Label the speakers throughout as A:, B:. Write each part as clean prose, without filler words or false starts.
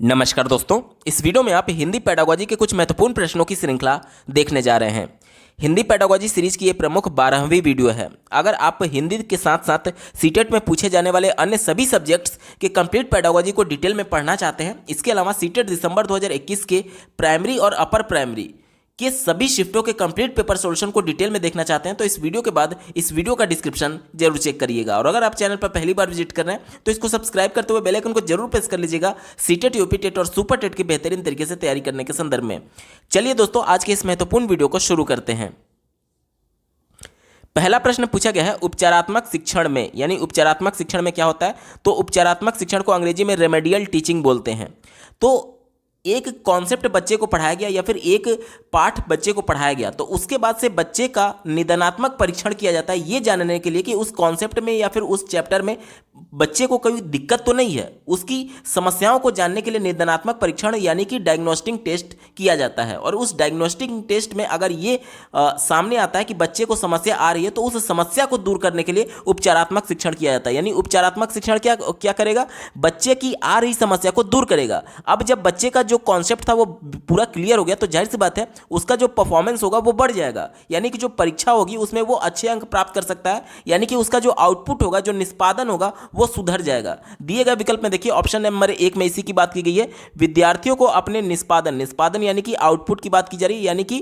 A: नमस्कार दोस्तों, इस वीडियो में आप हिंदी पेडागोजी के कुछ महत्वपूर्ण प्रश्नों की श्रृंखला देखने जा रहे हैं। हिंदी पेडागोजी सीरीज की ये प्रमुख 12वीं वीडियो है। अगर आप हिंदी के साथ साथ सीटेट में पूछे जाने वाले अन्य सभी सब्जेक्ट्स के कंप्लीट पेडागोजी को डिटेल में पढ़ना चाहते हैं, इसके अलावा सीटेट दिसंबर 2021 के प्राइमरी और अपर प्राइमरी के सभी शिफ्टों के कंप्लीट पेपर सॉल्यूशन को डिटेल में देखना चाहते हैं, तो इस वीडियो के बाद इस वीडियो का डिस्क्रिप्शन जरूर चेक करिएगा। और अगर आप चैनल पर पहली बार विजिट कर रहे हैं तो इसको सब्सक्राइब करते हुए बेल आइकन को जरूर प्रेस कर लीजिएगा, सीटेट, यूपी टेट और सुपर टेट की बेहतरीन तरीके से तैयारी करने के संदर्भ में। चलिए दोस्तों, आज के इस महत्वपूर्ण वीडियो को शुरू करते हैं। पहला प्रश्न पूछा गया है उपचारात्मक शिक्षण में, यानी उपचारात्मक शिक्षण में क्या होता है। तो उपचारात्मक शिक्षण को अंग्रेजी में रेमेडियल टीचिंग बोलते हैं। तो एक कॉन्सेप्ट बच्चे को पढ़ाया गया या फिर एक पाठ बच्चे को पढ़ाया गया, तो उसके बाद से बच्चे का निदानात्मक परीक्षण किया जाता है ये जानने के लिए कि उस कॉन्सेप्ट में या फिर उस चैप्टर में बच्चे को कोई दिक्कत तो नहीं है। उसकी समस्याओं को जानने के लिए निदानात्मक परीक्षण यानी कि डायग्नोस्टिक टेस्ट किया जाता है। और उस डायग्नोस्टिक टेस्ट में अगर ये सामने आता है कि बच्चे को समस्या आ रही है, तो उस समस्या को दूर करने के लिए उपचारात्मक शिक्षण किया जाता है। यानी उपचारात्मक शिक्षण क्या क्या करेगा, बच्चे की आ रही समस्या को दूर करेगा। अब जब बच्चे का जो कॉन्सेप्ट था वो पूरा क्लियर हो गया, तो जाहिर सी बात है उसका जो परफॉर्मेंस होगा वो बढ़ जाएगा, यानी कि जो परीक्षा होगी उसमें वो अच्छे अंक प्राप्त कर सकता है, यानी कि उसका जो आउटपुट होगा, जो निष्पादन होगा वो सुधर जाएगा। दिए गए विकल्प में देखिए ऑप्शन नंबर 1 में इसी की बात की गई है। विद्यार्थियों को अपने निष्पादन यानी कि आउटपुट की बात की जा रही है, यानी कि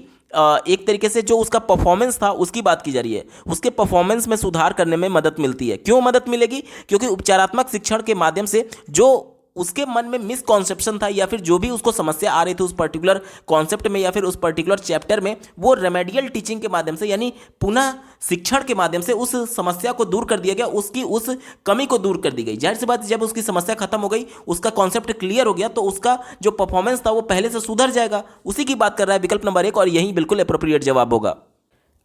A: एक तरीके से जो उसका परफॉर्मेंस था उसकी बात की जा रही है। उसके परफॉर्मेंस में सुधार करने में मदद मिलती है। क्यों मदद मिलेगी? क्योंकि उपचारात्मक शिक्षण के माध्यम से जो उसके मन में मिसकॉन्सेप्शन था या फिर जो भी उसको समस्या आ रही थी उस पर्टिकुलर कॉन्सेप्ट में या फिर उस पर्टिकुलर चैप्टर में, वो रेमेडियल टीचिंग के माध्यम से यानी पुनः शिक्षण के माध्यम से उस समस्या को दूर कर दिया गया, उसकी उस कमी को दूर कर दी गई। जाहिर सी बात, जब उसकी समस्या खत्म हो गई, उसका कॉन्सेप्ट क्लियर हो गया, तो उसका जो परफॉर्मेंस था वो पहले से सुधर जाएगा। उसी की बात कर रहा है विकल्प नंबर 1 और यही बिल्कुल अप्रोप्रिएट जवाब होगा।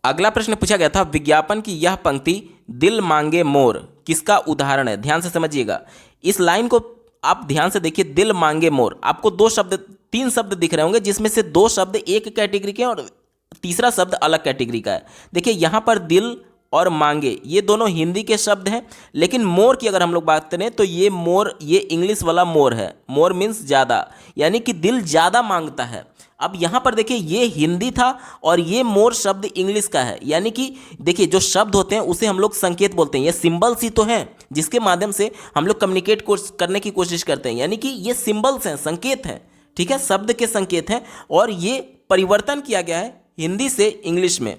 A: अगला प्रश्न पूछा गया था विज्ञापन की यह पंक्ति दिल मांगे मोर किसका उदाहरण है। ध्यान से समझिएगा, इस लाइन को आप ध्यान से देखिए। दिल मांगे मोर, आपको 3 शब्द दिख रहे होंगे, जिसमें से 2 शब्द एक कैटेगरी के और तीसरा शब्द अलग कैटेगरी का है। देखिए यहाँ पर दिल और मांगे ये दोनों हिंदी के शब्द हैं, लेकिन मोर की अगर हम लोग बात करें तो ये मोर, ये इंग्लिश वाला मोर है। मोर मीन्स ज़्यादा, यानी कि दिल ज़्यादा मांगता है। अब यहाँ पर देखिए ये हिंदी था और ये मोर शब्द इंग्लिश का है, यानी कि देखिए जो शब्द होते हैं उसे हम लोग संकेत बोलते हैं। ये सिंबल्स ही तो हैं जिसके माध्यम से हम लोग कम्युनिकेट करने की कोशिश करते हैं, यानी कि ये सिंबल्स हैं, संकेत हैं, ठीक है, शब्द के संकेत हैं। और ये परिवर्तन किया गया है हिंदी से इंग्लिश में,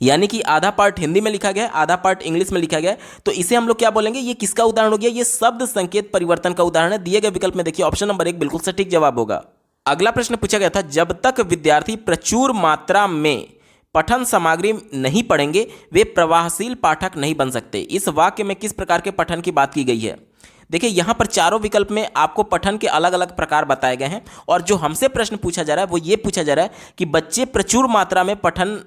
A: यानी कि आधा पार्ट हिंदी में लिखा गया है, आधा पार्ट इंग्लिश में लिखा गया है। तो इसे हम लोग क्या बोलेंगे, ये किसका उदाहरण हो गया, ये शब्द संकेत परिवर्तन का उदाहरण है। दिए गए विकल्प में देखिए ऑप्शन नंबर 1 बिल्कुल सटीक जवाब होगा। अगला प्रश्न पूछा गया था जब तक विद्यार्थी प्रचुर मात्रा में पठन सामग्री नहीं पढ़ेंगे वे प्रवाहशील पाठक नहीं बन सकते। इस वाक्य में किस प्रकार के पठन की बात की गई है। देखिए यहाँ पर चारों विकल्प में आपको पठन के अलग अलग प्रकार बताए गए हैं, और जो हमसे प्रश्न पूछा जा रहा है वो ये पूछा जा रहा है कि बच्चे प्रचुर मात्रा में पठन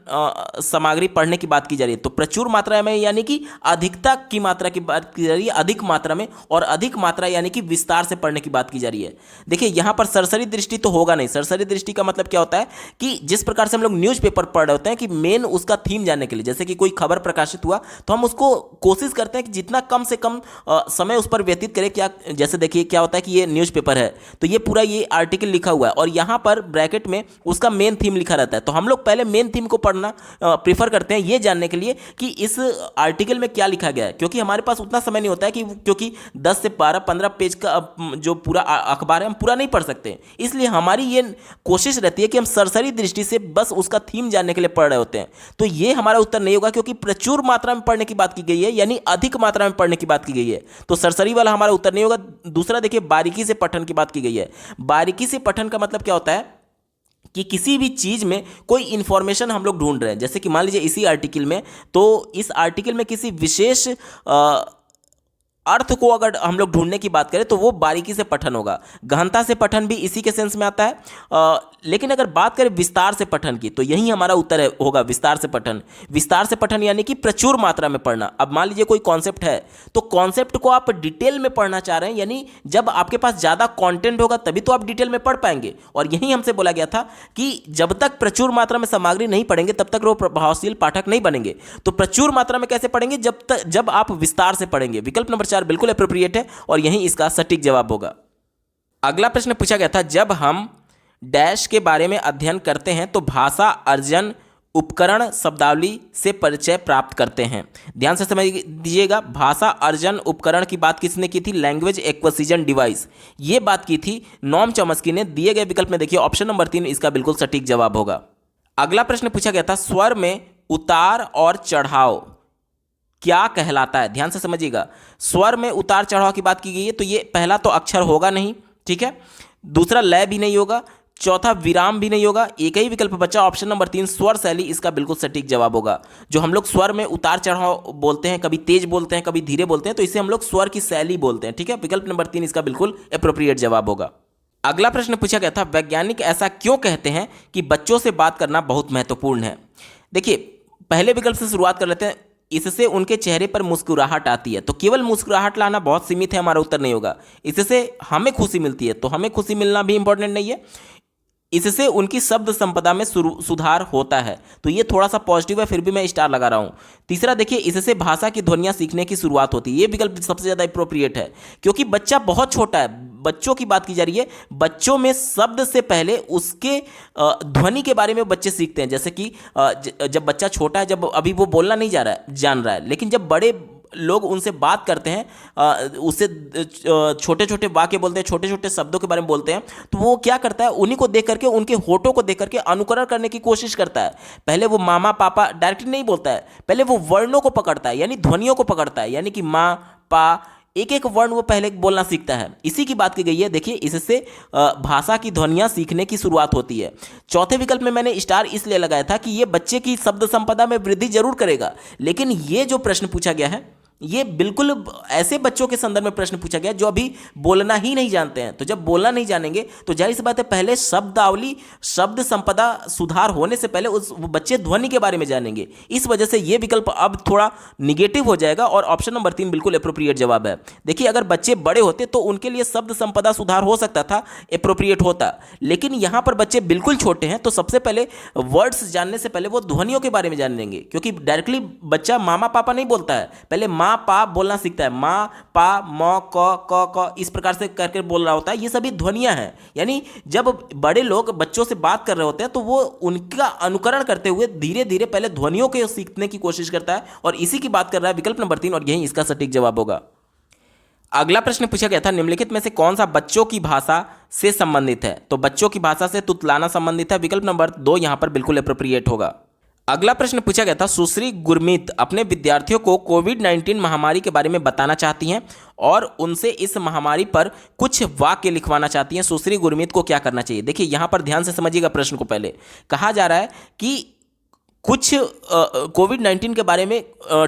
A: सामग्री पढ़ने की बात की जा रही है। तो प्रचुर मात्रा में यानी कि अधिकता की मात्रा की बात की जा रही है, अधिक मात्रा में, और अधिक मात्रा यानी कि विस्तार से पढ़ने की बात की जा रही है। देखिए यहाँ पर सरसरी दृष्टि तो होगा नहीं। सरसरी दृष्टि का मतलब क्या होता है कि जिस प्रकार से हम लोग न्यूज़पेपर पढ़ रहे होते हैं कि मेन उसका थीम जानने के लिए, जैसे कि कोई खबर प्रकाशित हुआ तो हम उसको कोशिश करते हैं कि जितना कम से कम समय उस पर व्यतीत करें। क्या, जैसे देखिए क्या होता है कि ये न्यूज़पेपर है तो ये पूरा ये आर्टिकल लिखा हुआ है और यहाँ पर ब्रैकेट में उसका मेन थीम लिखा रहता है, तो हम लोग पहले मेन थीम को पढ़ना प्रीफर करते हैं ये जानने के लिए कि इस आर्टिकल में क्या लिखा गया है, क्योंकि हमारे पास उतना समय नहीं होता है कि क्योंकि 10 से 12-15 पेज का जो पूरा अखबार है हम पूरा नहीं पढ़ सकते। इसलिए हमारी ये कोशिश रहती है कि हम सरसरी दृष्टि से बस उसका थीम जानने के लिए पढ़ रहे होते हैं। तो ये हमारा उत्तर नहीं होगा, क्योंकि प्रचुर मात्रा में पढ़ने की बात की गई है, यानी अधिक मात्रा में पढ़ने की बात की गई है, तो सरसरी वाला हमारा उत्तर नहीं होगा। दूसरा देखिए बारीकी से पठन की बात की गई है। बारीकी से पठन का मतलब क्या होता है कि किसी भी चीज में कोई इंफॉर्मेशन हम लोग ढूंढ रहे हैं, जैसे कि मान लीजिए इसी आर्टिकल में, तो इस आर्टिकल में किसी विशेष अर्थ को अगर हम लोग ढूंढने की बात करें तो वो बारीकी से पठन होगा। गहनता से पठन भी इसी के सेंस में आता है। लेकिन अगर बात करें विस्तार से पठन की तो यही हमारा उत्तर होगा विस्तार से पठन। विस्तार से पठन यानी कि प्रचुर मात्रा में पढ़ना। अब मान लीजिए कोई कॉन्सेप्ट है तो कॉन्सेप्ट को आप डिटेल में पढ़ना चाह रहे हैं, यानी जब आपके पास ज़्यादा कॉन्टेंट होगा तभी तो आप डिटेल में पढ़ पाएंगे। और यही हमसे बोला गया था कि जब तक प्रचुर मात्रा में सामग्री नहीं पढ़ेंगे तब तक वो प्रभावशील पाठक नहीं बनेंगे। तो प्रचुर मात्रा में कैसे पढ़ेंगे, जब आप विस्तार से पढ़ेंगे। विकल्प नंबर 4 बिल्कुल अप्रोप्रिएट है और यही इसका सटीक जवाब होगा। अगला प्रश्न पूछा गया था, जब हम डैश के बारे में अध्ययन करते हैं तो भाषा अर्जन उपकरण शब्दावली से परिचय प्राप्त करते हैं। ध्यान से समझ दीजिएगा, भाषा अर्जन उपकरण की बात किसने की थी? लैंग्वेज एक्विजिशन डिवाइस, ये बात की थी नोम चॉम्स्की ने। दिए गए विकल्प में देखिए ऑप्शन नंबर 3 इसका बिल्कुल सटीक जवाब होगा। अगला प्रश्न पूछा गया था, स्वर में उतार और चढ़ाव क्या कहलाता है? ध्यान से समझिएगा, स्वर में उतार चढ़ाव की बात की गई है, तो ये पहला तो अक्षर होगा नहीं, ठीक है, दूसरा लय भी नहीं होगा, चौथा विराम भी नहीं होगा, एक ही विकल्प बचा ऑप्शन नंबर 3 स्वर शैली, इसका बिल्कुल सटीक जवाब होगा। जो हम लोग स्वर में उतार चढ़ाव बोलते हैं, कभी तेज बोलते हैं, कभी धीरे बोलते हैं, तो इसे हम लोग स्वर की शैली बोलते हैं, ठीक है। विकल्प नंबर 3 इसका बिल्कुल एप्रोप्रिएट जवाब होगा। अगला प्रश्न पूछा गया था, वैज्ञानिक ऐसा क्यों कहते हैं कि बच्चों से बात करना बहुत महत्वपूर्ण है? देखिए, पहले विकल्प से शुरुआत कर लेते हैं, इससे उनके चेहरे पर मुस्कुराहट आती है। तो केवल मुस्कुराहट लाना बहुत सीमित है, हमारा उत्तर नहीं होगा। इससे हमें खुशी मिलती है, तो हमें खुशी मिलना भी इंपॉर्टेंट नहीं है। इससे उनकी शब्द संपदा में सुधार होता है, तो ये थोड़ा सा पॉजिटिव है, फिर भी मैं स्टार लगा रहा हूँ। तीसरा देखिए, इससे भाषा की ध्वनियाँ सीखने की शुरुआत होती है, ये विकल्प सबसे ज़्यादा अप्रोप्रिएट है, क्योंकि बच्चा बहुत छोटा है, बच्चों की बात की जा रही है, बच्चों में शब्द से पहले उसके ध्वनि के बारे में बच्चे सीखते हैं। जैसे कि जब बच्चा छोटा है, जब अभी वो बोलना नहीं जान रहा है, लेकिन जब बड़े लोग उनसे बात करते हैं, उससे छोटे छोटे वाक्य बोलते हैं, छोटे छोटे शब्दों के बारे में बोलते हैं, तो वो क्या करता है, उन्हीं को देख करके, उनके होठों को देख करके अनुकरण करने की कोशिश करता है। पहले वो मामा पापा डायरेक्टली नहीं बोलता है, पहले वो वर्णों को पकड़ता है, यानी ध्वनियों को पकड़ता है, यानी कि माँ पा, एक एक वर्ण वो पहले बोलना सीखता है। इसी की बात की गई है। देखिए, इससे भाषा की ध्वनियाँ सीखने की शुरुआत होती है। चौथे विकल्प में मैंने स्टार इसलिए लगाया था कि ये बच्चे की शब्द संपदा में वृद्धि जरूर करेगा, लेकिन ये जो प्रश्न पूछा गया है, ये बिल्कुल ऐसे बच्चों के संदर्भ में प्रश्न पूछा गया जो अभी बोलना ही नहीं जानते हैं। तो जब बोलना नहीं जानेंगे तो जाहिर सी बात है, पहले शब्दावली शब्द संपदा सुधार होने से पहले उस बच्चे ध्वनि के बारे में जानेंगे। इस वजह से ये विकल्प अब थोड़ा निगेटिव हो जाएगा और ऑप्शन नंबर 3 बिल्कुल अप्रोप्रिएट जवाब है। देखिए, अगर बच्चे बड़े होते तो उनके लिए शब्द संपदा सुधार हो सकता था, अप्रोप्रिएट होता, लेकिन यहाँ पर बच्चे बिल्कुल छोटे हैं, तो सबसे पहले वर्ड्स जानने से पहले वो ध्वनियों के बारे में जान लेंगे, क्योंकि डायरेक्टली बच्चा मामा पापा नहीं बोलता है, पहले माँ पा बोलना सीखता है, माँ पा म क इस प्रकार से करके बोल रहा होता है। ये सभी ध्वनियां हैं, यानी जब बड़े लोग बच्चों से बात कर रहे होते हैं तो वो उनका अनुकरण करते हुए धीरे धीरे पहले ध्वनियों के सीखने की कोशिश करता है, और इसी की बात कर रहा है विकल्प नंबर 3, और यही इसका सटीक जवाब होगा। अगला प्रश्न पूछा गया था, निम्नलिखित में से कौन सा बच्चों की भाषा से संबंधित है? तो बच्चों की भाषा से तुतलाना संबंधित है, विकल्प नंबर 2 यहां पर बिल्कुल अप्रोप्रिएट होगा। अगला प्रश्न पूछा गया था, सुश्री गुरमीत अपने विद्यार्थियों को कोविड-19 महामारी के बारे में बताना चाहती हैं और उनसे इस महामारी पर कुछ वाक्य लिखवाना चाहती हैं। सुश्री गुरमीत को क्या करना चाहिए? देखिए, यहां पर ध्यान से समझिएगा प्रश्न को। पहले कहा जा रहा है कि कुछ कोविड-19 के बारे में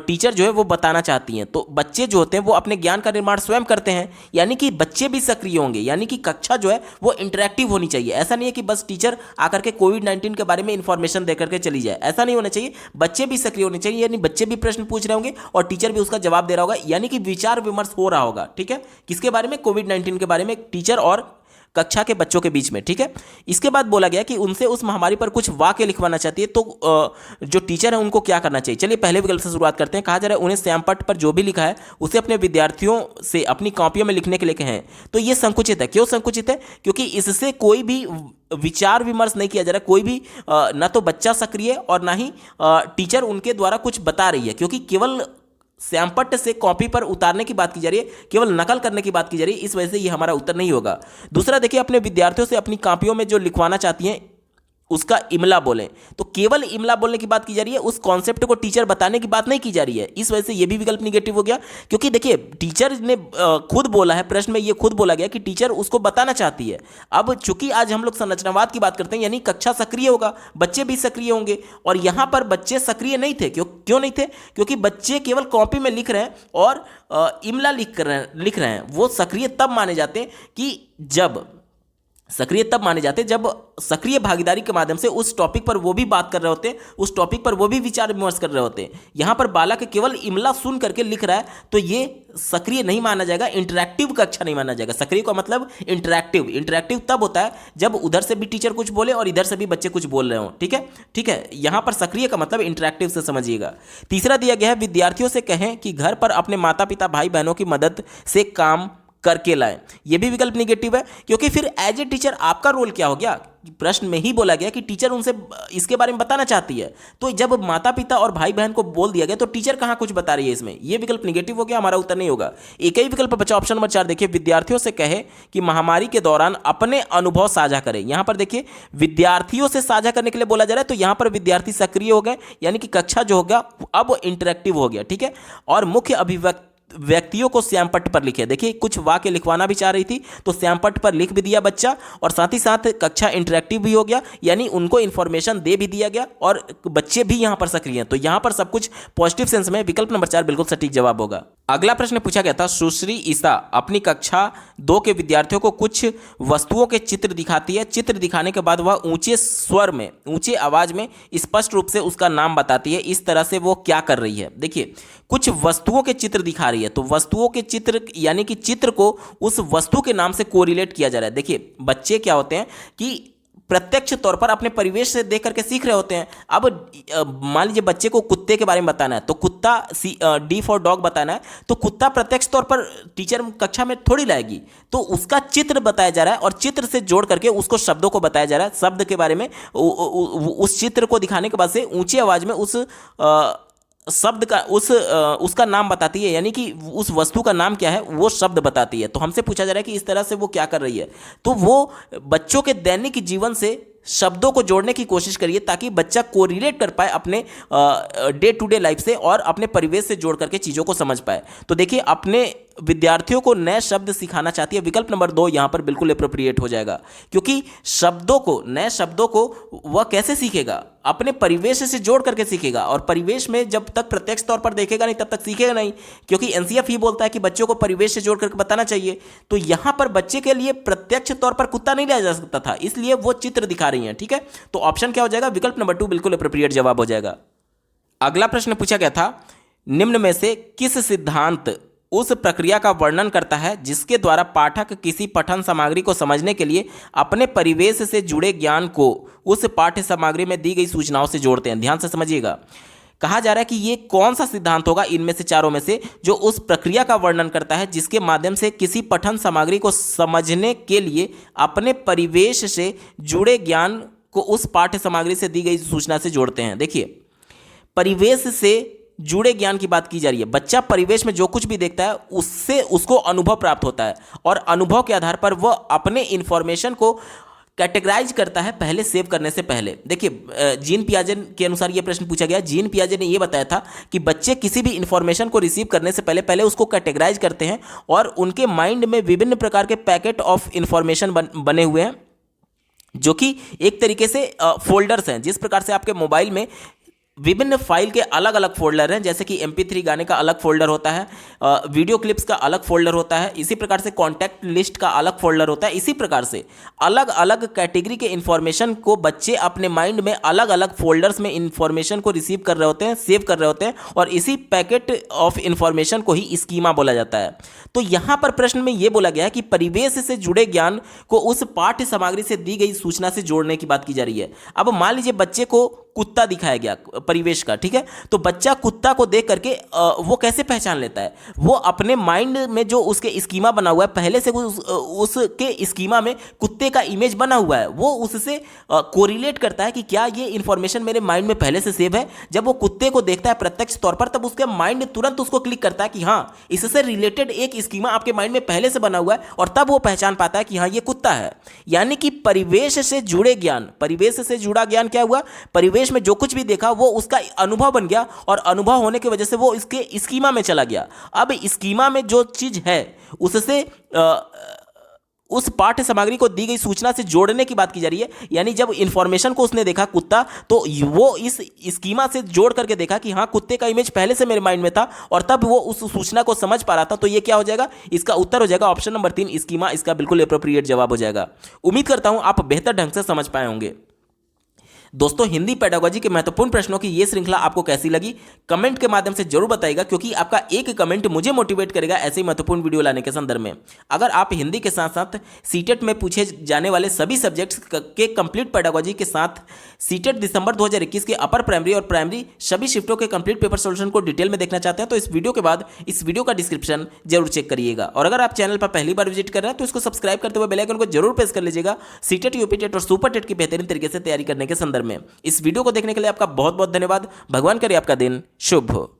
A: टीचर जो है वो बताना चाहती हैं, तो बच्चे जो होते हैं वो अपने ज्ञान का निर्माण स्वयं करते हैं, यानी कि बच्चे भी सक्रिय होंगे, यानी कि कक्षा जो है वो इंटरेक्टिव होनी चाहिए। ऐसा नहीं है कि बस टीचर आकर के कोविड-19 के बारे में इंफॉर्मेशन दे करके चली जाए, ऐसा नहीं होना चाहिए। बच्चे भी सक्रिय होने चाहिए, यानी बच्चे भी प्रश्न पूछ रहे होंगे और टीचर भी उसका जवाब दे रहा होगा, यानी कि विचार विमर्श हो रहा होगा। ठीक है, किसके बारे में? कोविड-19 के बारे में, टीचर और कक्षा के बच्चों के बीच में। ठीक है, इसके बाद बोला गया कि उनसे उस महामारी पर कुछ वाक्य लिखवाना चाहती है, तो जो टीचर है उनको क्या करना चाहिए? चलिए पहले विकल्प से शुरुआत करते हैं। कहा जा रहा है उन्हें श्यामपट्ट पर जो भी लिखा है उसे अपने विद्यार्थियों से अपनी कॉपियों में लिखने के लिए कहें। तो ये संकुचित है। क्यों संकुचित है? क्योंकि इससे कोई भी विचार विमर्श नहीं किया जा रहा, कोई भी ना तो बच्चा सक्रिय और ना ही टीचर उनके द्वारा कुछ बता रही है, क्योंकि केवल श्यामपट्ट से कॉपी पर उतारने की बात की जा रही है, केवल नकल करने की बात की जा रही है। इस वजह से ये हमारा उत्तर नहीं होगा। दूसरा देखिए, अपने विद्यार्थियों से अपनी कॉपियों में जो लिखवाना चाहती हैं उसका इमला बोलें, तो केवल इमला बोलने की बात की जा रही है, उस कॉन्सेप्ट को टीचर बताने की बात नहीं की जा रही है। इस वजह से ये भी विकल्प निगेटिव हो गया, क्योंकि देखिए टीचर ने खुद बोला है, प्रश्न में ये खुद बोला गया कि टीचर उसको बताना चाहती है। अब चूंकि आज हम लोग संरचनावाद की बात करते हैं, यानी कक्षा सक्रिय होगा, बच्चे भी सक्रिय होंगे, और यहाँ पर बच्चे सक्रिय नहीं थे। क्यों नहीं थे? क्योंकि बच्चे केवल कॉपी में लिख रहे हैं और इमला लिख रहे हैं। वो सक्रिय तब माने जाते हैं जब सक्रिय भागीदारी के माध्यम से उस टॉपिक पर वो भी बात कर रहे होते हैं, उस टॉपिक पर वो भी विचार विमर्श कर रहे होते हैं। यहाँ पर बालक केवल इमला सुन करके लिख रहा है, तो ये सक्रिय नहीं माना जाएगा, इंटरैक्टिव कक्षा नहीं माना जाएगा। सक्रिय का मतलब इंटरैक्टिव तब होता है जब उधर से भी टीचर कुछ बोले और इधर से भी बच्चे कुछ बोल रहे हो। ठीक है, यहाँ पर सक्रिय का मतलब इंटरैक्टिव से समझिएगा। तीसरा दिया गया है, विद्यार्थियों से कहें कि घर पर अपने माता पिता भाई बहनों की मदद से काम करके लाएं। ये भी विकल्प निगेटिव है, क्योंकि फिर एज ए टीचर आपका रोल क्या हो गया, प्रश्न में ही बोला गया कि टीचर उनसे इसके बारे में बताना चाहती है, तो जब माता पिता और भाई बहन को बोल दिया गया तो टीचर कहाँ कुछ बता रही है इसमें, ये विकल्प निगेटिव हो गया, हमारा उत्तर नहीं होगा। एक ही विकल्प बचा ऑप्शन नंबर 4, देखिए विद्यार्थियों से कहे कि महामारी के दौरान अपने अनुभव साझा करें। यहां पर देखिए विद्यार्थियों से साझा करने के लिए बोला जा रहा है, तो यहां पर विद्यार्थी सक्रिय हो गए, यानी कि कक्षा जो होगा अब इंटरेक्टिव हो गया, ठीक है। और मुख्य अभिव्यक्ति व्यक्तियों को श्यामपट्ट पर लिखे, देखिए कुछ वाक्य लिखवाना भी चाह रही थी तो श्यामपट्ट पर लिख भी दिया बच्चा, और साथ ही साथ कक्षा इंटरेक्टिव भी हो गया, यानी उनको इंफॉर्मेशन दे भी दिया गया और बच्चे भी यहां पर सक्रिय हैं। तो यहां पर सब कुछ पॉजिटिव सेंस में, विकल्प नंबर 4 बिल्कुल सटीक जवाब होगा। अगला प्रश्न पूछा गया था, सुश्री ईसा अपनी कक्षा 2 के विद्यार्थियों को कुछ वस्तुओं के चित्र दिखाती है। चित्र दिखाने के बाद वह ऊंचे स्वर में, ऊंचे आवाज में स्पष्ट रूप से उसका नाम बताती है। इस तरह से वो क्या कर रही है? देखिए कुछ वस्तुओं के चित्र दिखा रही है, तो वस्तुओं के चित्र यानी कि चित्र को उस वस्तु के नाम से कोरिलेट किया जा रहा है। देखिए बच्चे क्या होते हैं कि प्रत्यक्ष तौर पर अपने परिवेश से देख करके सीख रहे होते हैं। अब मान लीजिए बच्चे को कुत्ते के बारे में बताना है, तो कुत्ता डी फॉर डॉग बताना है, तो कुत्ता प्रत्यक्ष तौर पर टीचर कक्षा में थोड़ी लाएगी, तो उसका चित्र बताया जा रहा है और चित्र से जोड़ करके उसको शब्दों को बताया जा रहा है। शब्द के बारे में उस चित्र को दिखाने के बाद से ऊंची आवाज में उस शब्द का उसका नाम बताती है, यानी कि उस वस्तु का नाम क्या है वो शब्द बताती है। तो हमसे पूछा जा रहा है कि इस तरह से वो क्या कर रही है, तो वो बच्चों के दैनिक जीवन से शब्दों को जोड़ने की कोशिश करिए ताकि बच्चा कोरिलेट कर पाए अपने डे टू डे लाइफ से और अपने परिवेश से जोड़ करके चीज़ों को समझ पाए। तो देखिए अपने विद्यार्थियों को नए शब्द सिखाना चाहती है, विकल्प नंबर 2 यहां पर बिल्कुल एप्रोप्रिएट हो जाएगा, क्योंकि शब्दों को, नए शब्दों को वह कैसे सीखेगा? अपने परिवेश से जोड़ करके सीखेगा, और परिवेश में जब तक प्रत्यक्ष तौर पर देखेगा नहीं तब तक सीखेगा नहीं, क्योंकि एनसीएफ ही बोलता है कि बच्चों को परिवेश से जोड़ करके बताना चाहिए। तो यहां पर बच्चे के लिए प्रत्यक्ष तौर पर कुत्ता नहीं लिया जा सकता था, इसलिए वो चित्र दिखा रही हैं, ठीक है। तो ऑप्शन क्या हो जाएगा? विकल्प नंबर 2 बिल्कुल एप्रोप्रिएट जवाब हो जाएगा। अगला प्रश्न पूछा गया था, निम्न में से किस सिद्धांत उस प्रक्रिया का वर्णन करता है जिसके द्वारा पाठक किसी पठन सामग्री को समझने के लिए अपने परिवेश से जुड़े ज्ञान को उस पाठ्य सामग्री में दी गई सूचनाओं से जोड़ते हैं? ध्यान से समझिएगा, कहा जा रहा है कि ये कौन सा सिद्धांत होगा इनमें से चारों में से जो उस प्रक्रिया का वर्णन करता है जिसके माध्यम से किसी पठन सामग्री को समझने के लिए अपने परिवेश से जुड़े ज्ञान को उस पाठ्य सामग्री से दी गई सूचना से जोड़ते हैं। देखिए परिवेश से जुड़े ज्ञान की बात की जा रही है। बच्चा परिवेश में जो कुछ भी देखता है उससे उसको अनुभव प्राप्त होता है, और अनुभव के आधार पर वह अपने इंफॉर्मेशन को कैटेगराइज करता है पहले सेव करने से पहले। देखिए जीन पियाजे के अनुसार यह प्रश्न पूछा गया। जीन पियाजे ने यह बताया था कि बच्चे किसी भी इंफॉर्मेशन को रिसीव करने से पहले पहले उसको कैटेगराइज करते हैं, और उनके माइंड में विभिन्न प्रकार के पैकेट ऑफ इंफॉर्मेशन बने हुए हैं, जो कि एक तरीके से फोल्डर्स हैं। जिस प्रकार से आपके मोबाइल में विभिन्न फाइल के अलग अलग फोल्डर हैं, जैसे कि MP3 गाने का अलग फोल्डर होता है, वीडियो क्लिप्स का अलग फोल्डर होता है, इसी प्रकार से कॉन्टैक्ट लिस्ट का अलग फोल्डर होता है। इसी प्रकार से अलग अलग कैटेगरी के इंफॉर्मेशन को बच्चे अपने माइंड में अलग अलग फोल्डर्स में इंफॉर्मेशन को रिसीव कर रहे होते हैं, सेव कर रहे होते हैं, और इसी पैकेट ऑफ इंफॉर्मेशन को ही स्कीमा बोला जाता है। तो यहाँ पर प्रश्न में यह बोला गया है कि परिवेश से जुड़े ज्ञान को उस पाठ्य सामग्री से दी गई सूचना से जोड़ने की बात की जा रही है। अब मान लीजिए बच्चे को कुत्ता दिखाया गया परिवेश का, ठीक है, तो बच्चा कुत्ता को देख करके वो कैसे पहचान लेता है? वो अपने माइंड में जो उसके स्कीमा बना हुआ है, पहले से उसके स्कीमा में कुत्ते का इमेज बना हुआ है, वो उससे कोरिलेट करता है कि क्या ये इंफॉर्मेशन मेरे माइंड में पहले से सेव है। जब वो कुत्ते को देखता है प्रत्यक्ष तौर पर, तब उसके माइंड तुरंत उसको क्लिक करता है कि हाँ इससे रिलेटेड एक स्कीमा आपके माइंड में पहले से बना हुआ है, और तब वो पहचान पाता है कि हाँ ये कुत्ता है। यानी कि परिवेश से जुड़े ज्ञान, परिवेश से जुड़ा ज्ञान क्या हुआ? परिवेश में जो कुछ भी देखा वो उसका अनुभव बन गया, और अनुभव होने की वजह से वो इसके स्कीमा में चला गया। अब स्कीमा में जो चीज है उससे उस पाठ्य सामग्री को दी गई सूचना से जोड़ने की बात की जा रही है। यानी जब इंफॉर्मेशन को उसने देखा कुत्ता, तो वो इस स्कीमा से जोड़ करके देखा कि हाँ कुत्ते का इमेज पहले से मेरे माइंड में था, और तब वो उस सूचना को समझ पा रहा था। तो ये क्या हो जाएगा? इसका उत्तर हो जाएगा ऑप्शन नंबर 3 स्कीमा, इसका बिल्कुल एप्रोप्रिएट जवाब हो जाएगा। उम्मीद करता हूं आप बेहतर ढंग से समझ पाए होंगे। दोस्तों, हिंदी पेडागोजी के महत्वपूर्ण प्रश्नों की ये श्रृंखला आपको कैसी लगी, कमेंट के माध्यम से जरूर बताइएगा, क्योंकि आपका एक कमेंट मुझे मोटिवेट करेगा ऐसे ही महत्वपूर्ण वीडियो लाने के संदर्भ में। अगर आप हिंदी के साथ साथ सीटेट में पूछे जाने वाले सभी सब्जेक्ट्स के कंप्लीट पेडागोजी के साथ सीटेट दिसंबर 2021 के अपर प्राइमरी और प्राइमरी सभी शिफ्टों के कंप्लीट पेपर सोल्यूशन को डिटेल में देखना चाहते हैं, तो इस वीडियो के बाद इस वीडियो का डिस्क्रिप्शन जरूर चेक करिएगा। और अगर आप चैनल पर पहली बार विजिट कर रहे हैं तो इसको सब्सक्राइब करते हुए बेल आइकन को जरूर प्रेस कर लीजिएगा, सीटेट, यूपीटेट और सुपर टेट की बेहतरीन तरीके से तैयारी करने के संदर्भ में। इस वीडियो को देखने के लिए आपका बहुत बहुत धन्यवाद। भगवान करे आपका दिन शुभ हो।